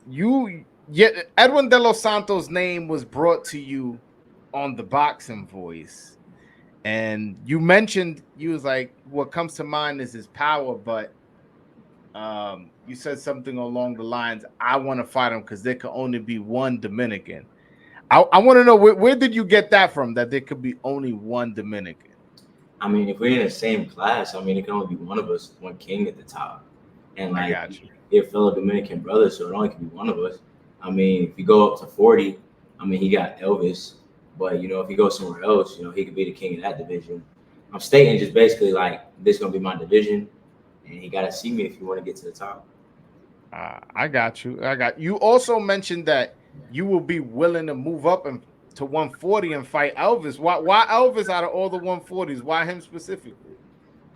Edwin De Los Santos' name was brought to you on the Boxing Voice, and you mentioned you was like, what comes to mind is his power, but you said something along the lines, I want to fight him because there could only be one Dominican. I want to know where did you get that from, that there could be only one Dominican? I mean, if we're in the same class, I mean, it can only be one of us, one king at the top. And I like, got you. they're fellow Dominican brothers, so it only can be one of us. I mean, if you go up to 40, I mean, he got Elvis. But, you know, if he goes somewhere else, you know, he could be the king of that division. I'm stating just basically like, this is going to be my division. And he got to see me if you want to get to the top. I got you. You. Also mentioned that you will be willing to move up and to 140 and fight Elvis. Why Elvis out of all the 140s? Why him specifically?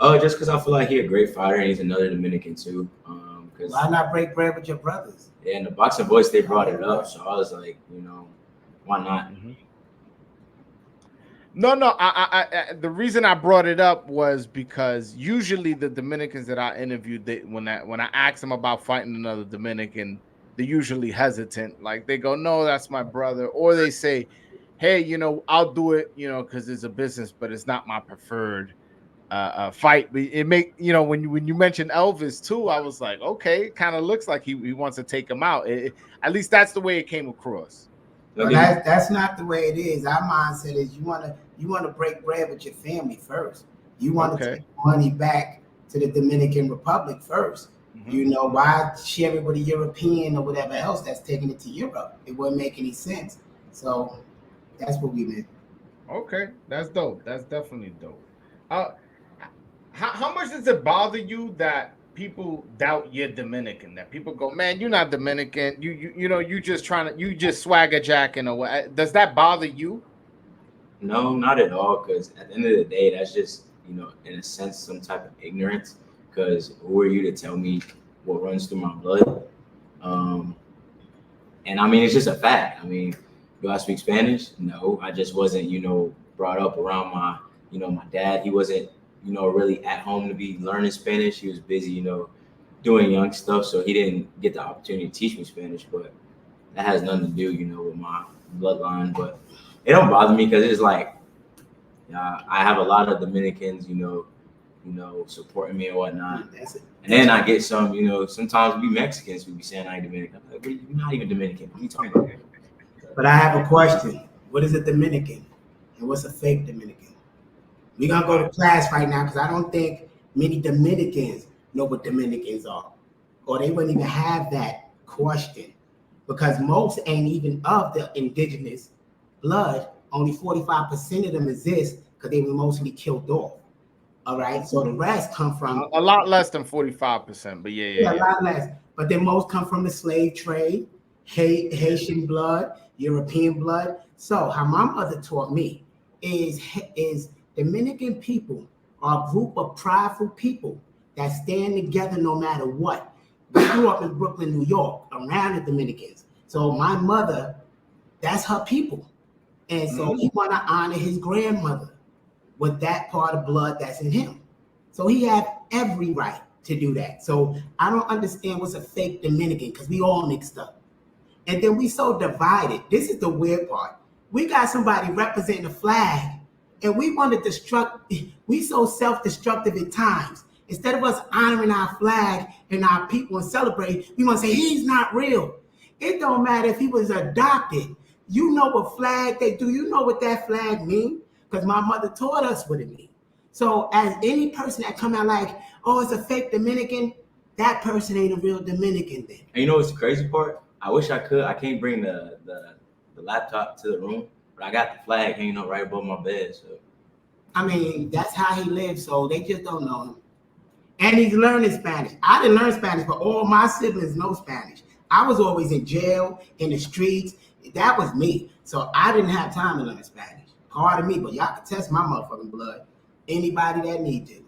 Just because I feel like he's a great fighter and he's another Dominican too. Cause, why not break bread with your brothers? Yeah, in the Boxing Voice, they brought it up. So I was like, you know, why not? Mm-hmm. No. I the reason I brought it up was because usually the Dominicans that I interviewed, when I ask them about fighting another Dominican, they're usually hesitant. Like they go, "No, that's my brother," or they say, "Hey, I'll do it, because it's a business, but it's not my preferred fight." But it when you mentioned Elvis too, I was like, okay, it kind of looks like he wants to take him out. At least that's the way it came across. Well, that's not the way it is. Our mindset is you want to break bread with your family first. You want to take money back to the Dominican Republic first. Mm-hmm. Why share it with a European or whatever else that's taking it to Europe? It wouldn't make any sense. So that's what we meant. Okay, that's dope. That's definitely dope. How much does it bother you that people doubt you're Dominican? That people go, man, you're not Dominican. You just swagger jacking or what? Does that bother you? No, not at all. Because at the end of the day, that's just in a sense, some type of ignorance. Because who are you to tell me what runs through my blood? And I mean, it's just a fact. I mean, do I speak Spanish? No, I just wasn't, brought up around my dad. He wasn't, really at home to be learning Spanish. He was busy, doing young stuff. So he didn't get the opportunity to teach me Spanish. But that has nothing to do, with my bloodline. But it don't bother me because it's like I have a lot of Dominicans, supporting me and whatnot. And then I get some, sometimes we Mexicans who be saying I ain't Dominican. I'm like, you're not even Dominican. What are you talking about? But I have a question. What is a Dominican? And what's a fake Dominican? We're going to go to class right now because I don't think many Dominicans know what Dominicans are. Or they wouldn't even have that question. Because most ain't even of the indigenous blood. Only 45% of them exist because they were mostly killed off. All right, so the rest come from a lot less than 45%, but yeah, a lot less. But then most come from the slave trade, Haitian blood, European blood. So how my mother taught me is Dominican people are a group of prideful people that stand together no matter what. We grew up in Brooklyn, New York, around the Dominicans. So my mother, that's her people, and so he want to honor his grandmother with that part of blood that's in him. So he had every right to do that. So I don't understand what's a fake Dominican because we all mixed up. And then we so divided. This is the weird part. We got somebody representing the flag and we want to we so self-destructive at times. Instead of us honoring our flag and our people and celebrate, we want to say he's not real. It don't matter if he was adopted. You know what flag they do. You know what that flag means. Because my mother taught us what it means. So as any person that come out like, oh, it's a fake Dominican, that person ain't a real Dominican then. And you know what's the crazy part? I wish I could. I can't bring the laptop to the room, but I got the flag hanging up right above my bed. So I mean, that's how he lives, so they just don't know him. And he's learning Spanish. I didn't learn Spanish, but all my siblings know Spanish. I was always in jail, in the streets. That was me. So I didn't have time to learn Spanish. Hard to me, but y'all can test my motherfucking blood. Anybody that need to.